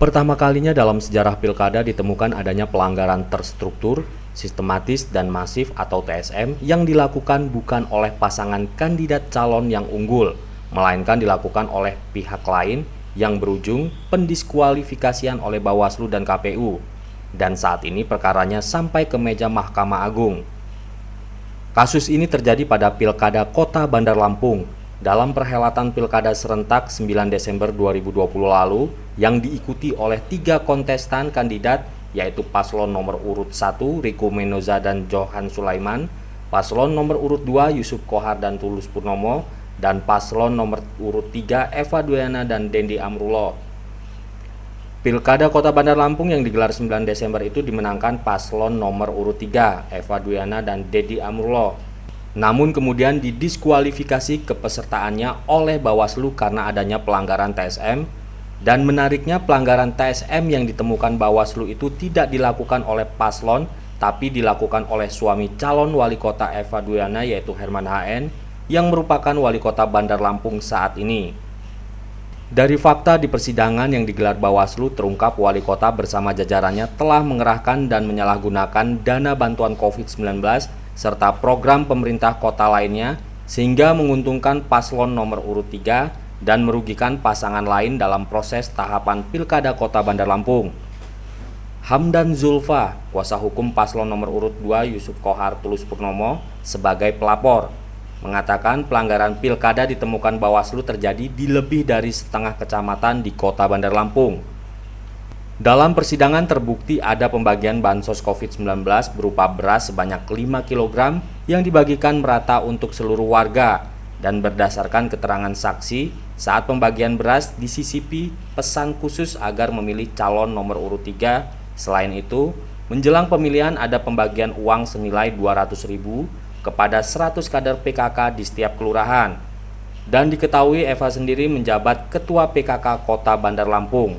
Pertama kalinya dalam sejarah pilkada ditemukan adanya pelanggaran terstruktur, sistematis, dan masif atau TSM yang dilakukan bukan oleh pasangan kandidat calon yang unggul, melainkan dilakukan oleh pihak lain yang berujung pendiskualifikasian oleh Bawaslu dan KPU. Dan saat ini perkaranya sampai ke meja Mahkamah Agung. Kasus ini terjadi pada Pilkada Kota Bandar Lampung dalam perhelatan Pilkada serentak 9 Desember 2020 lalu yang diikuti oleh 3 kontestan kandidat yaitu paslon nomor urut 1 Riko Menoza dan Johan Sulaiman, paslon nomor urut 2 Yusuf Kohar dan Tulus Purnomo, dan paslon nomor urut 3 Eva Duyana dan Dendi Amrullah. Pilkada Kota Bandar Lampung yang digelar 9 Desember itu dimenangkan paslon nomor urut 3, Eva Duyana dan Dendi Amrullah. Namun kemudian didiskualifikasi kepesertaannya oleh Bawaslu karena adanya pelanggaran TSM, dan menariknya pelanggaran TSM yang ditemukan Bawaslu itu tidak dilakukan oleh paslon, tapi dilakukan oleh suami calon wali kota Eva Duyana yaitu Herman HN yang merupakan wali kota Bandar Lampung saat ini. Dari fakta di persidangan yang digelar Bawaslu terungkap wali kota bersama jajarannya telah mengerahkan dan menyalahgunakan dana bantuan COVID-19 serta program pemerintah kota lainnya sehingga menguntungkan paslon nomor urut 3 dan merugikan pasangan lain dalam proses tahapan Pilkada Kota Bandar Lampung. Hamdan Zulfa, kuasa hukum paslon nomor urut 2 Yusuf Kohar Tulus Purnomo sebagai pelapor, mengatakan pelanggaran pilkada ditemukan Bawaslu terjadi di lebih dari setengah kecamatan di Kota Bandar Lampung. Dalam persidangan terbukti ada pembagian bansos COVID-19 berupa beras sebanyak 5 kg yang dibagikan merata untuk seluruh warga, dan berdasarkan keterangan saksi, saat pembagian beras disisipi pesan khusus agar memilih calon nomor urut 3. Selain itu, menjelang pemilihan ada pembagian uang senilai 200.000 kepada 100 kader PKK di setiap kelurahan. Dan diketahui Eva sendiri menjabat Ketua PKK Kota Bandar Lampung.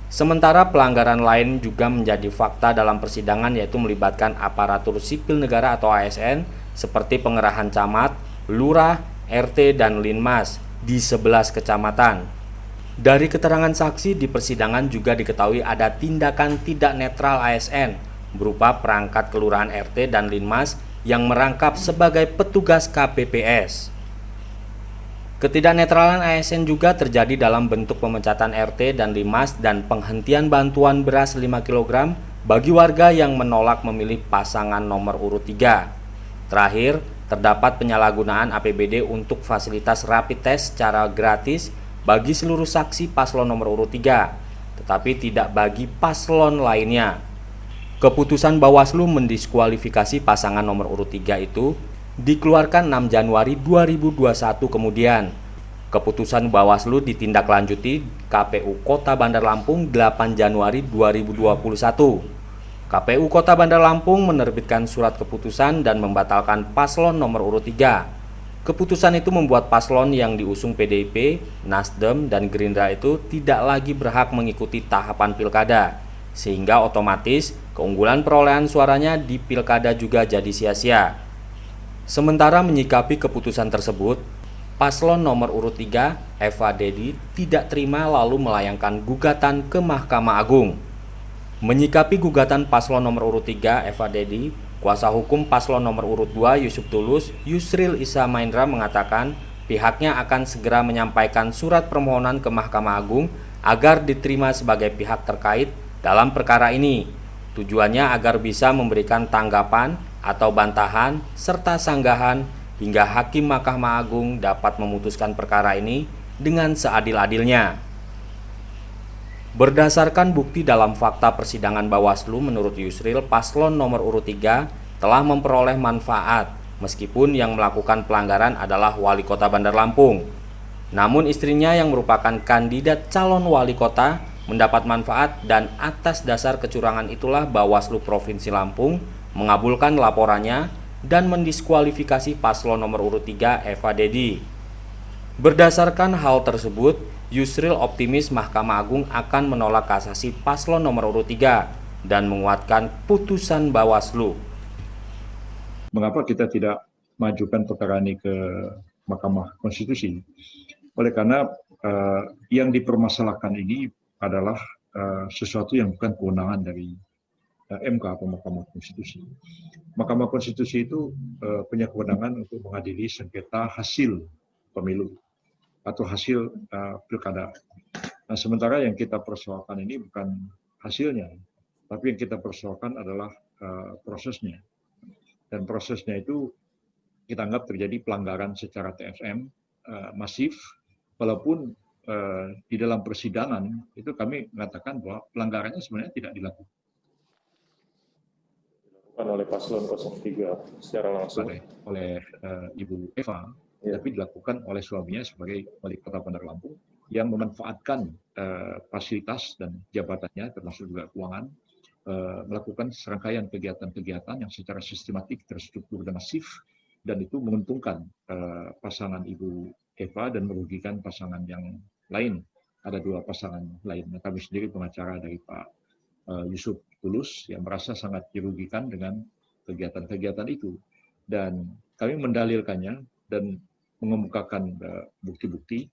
Sementara pelanggaran lain juga menjadi fakta dalam persidangan yaitu melibatkan aparatur sipil negara atau ASN seperti pengerahan camat, lurah, RT, dan linmas di 11 kecamatan. Dari keterangan saksi di persidangan juga diketahui ada tindakan tidak netral ASN berupa perangkat kelurahan RT dan linmas yang merangkap sebagai petugas KPPS. Ketidaknetralan ASN juga terjadi dalam bentuk pemecatan RT dan linmas dan penghentian bantuan beras 5 kg bagi warga yang menolak memilih pasangan nomor urut 3. Terakhir, terdapat penyalahgunaan APBD untuk fasilitas rapid test secara gratis bagi seluruh saksi paslon nomor urut 3, tetapi tidak bagi paslon lainnya. Keputusan Bawaslu mendiskualifikasi pasangan nomor urut 3 itu dikeluarkan 6 Januari 2021 kemudian. Keputusan Bawaslu ditindaklanjuti KPU Kota Bandar Lampung 8 Januari 2021. KPU Kota Bandar Lampung menerbitkan surat keputusan dan membatalkan paslon nomor urut 3. Keputusan itu membuat paslon yang diusung PDIP, Nasdem, dan Gerindra itu tidak lagi berhak mengikuti tahapan pilkada, sehingga otomatis keunggulan perolehan suaranya di pilkada juga jadi sia-sia. Sementara menyikapi keputusan tersebut, paslon nomor urut 3, Eva Dedi, tidak terima lalu melayangkan gugatan ke Mahkamah Agung. Menyikapi gugatan paslon nomor urut 3, Eva Dedi, kuasa hukum paslon nomor urut 2, Yusuf Tulus, Yusril Issa Mahendra mengatakan pihaknya akan segera menyampaikan surat permohonan ke Mahkamah Agung agar diterima sebagai pihak terkait dalam perkara ini. Tujuannya agar bisa memberikan tanggapan atau bantahan serta sanggahan hingga Hakim Mahkamah Agung dapat memutuskan perkara ini dengan seadil-adilnya. Berdasarkan bukti dalam fakta persidangan Bawaslu, menurut Yusril, paslon nomor urut 3 telah memperoleh manfaat meskipun yang melakukan pelanggaran adalah wali kota Bandar Lampung. Namun istrinya yang merupakan kandidat calon wali kota mendapat manfaat, dan atas dasar kecurangan itulah Bawaslu Provinsi Lampung mengabulkan laporannya dan mendiskualifikasi paslon nomor urut 3 Eva Dedi. Berdasarkan hal tersebut, Yusril optimis Mahkamah Agung akan menolak kasasi paslon nomor urut 3 dan menguatkan putusan Bawaslu. Mengapa kita tidak majukan perkara ini ke Mahkamah Konstitusi? Oleh karena yang dipermasalahkan ini adalah sesuatu yang bukan kewenangan dari MK atau Mahkamah Konstitusi. Mahkamah Konstitusi itu punya kewenangan untuk mengadili sengketa hasil pemilu atau hasil pilkada. Nah, sementara yang kita persoalkan ini bukan hasilnya, tapi yang kita persoalkan adalah prosesnya. Dan prosesnya itu kita anggap terjadi pelanggaran secara TSM masif, walaupun di dalam persidangan itu kami mengatakan bahwa pelanggarannya sebenarnya tidak dilakukan oleh paslon 03 secara langsung oleh Ibu Eva, ya, tapi dilakukan oleh suaminya sebagai wali kota Bandar Lampung yang memanfaatkan fasilitas dan jabatannya termasuk juga keuangan, melakukan serangkaian kegiatan-kegiatan yang secara sistematik, terstruktur dan masif, dan itu menguntungkan pasangan Ibu Eva dan merugikan pasangan yang lain. Ada 2 pasangan lain. Kami sendiri pengacara dari Pak Yusuf Tulus yang merasa sangat dirugikan dengan kegiatan-kegiatan itu. Dan kami mendalilkannya dan mengemukakan bukti-bukti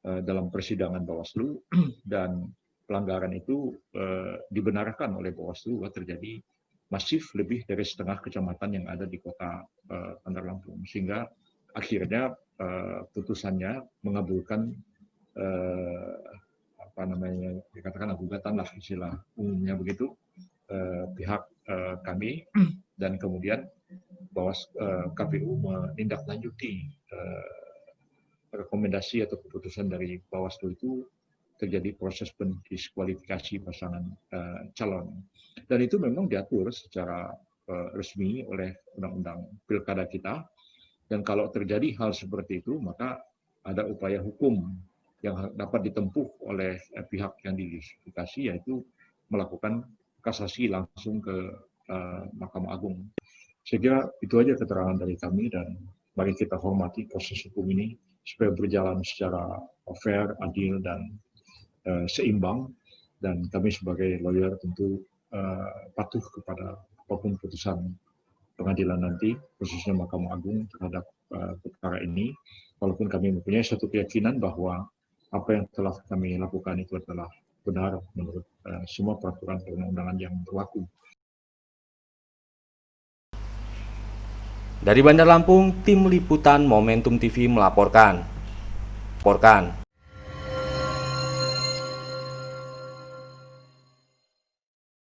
dalam persidangan Bawaslu, dan pelanggaran itu dibenarkan oleh Bawaslu bahwa terjadi masif lebih dari setengah kecamatan yang ada di kota Bandar Lampung, sehingga akhirnya putusannya mengabulkan dikatakan gugatan lah istilah umumnya begitu pihak kami, dan kemudian KPU menindaklanjuti rekomendasi atau keputusan dari Bawaslu itu, terjadi proses pendiskualifikasi pasangan calon. Dan itu memang diatur secara resmi oleh Undang-Undang Pilkada kita. Dan kalau terjadi hal seperti itu, maka ada upaya hukum yang dapat ditempuh oleh pihak yang didiskualifikasi, yaitu melakukan kasasi langsung ke Mahkamah Agung. Saya kira itu aja keterangan dari kami, dan mari kita hormati proses hukum ini supaya berjalan secara fair, adil, dan seimbang. Dan kami sebagai lawyer tentu patuh kepada apapun putusan pengadilan nanti, khususnya Mahkamah Agung terhadap perkara ini, walaupun kami mempunyai satu keyakinan bahwa apa yang telah kami lakukan itu adalah benar menurut semua peraturan perundang-undangan yang berlaku. Dari Bandar Lampung, Tim Liputan Momentum TV melaporkan.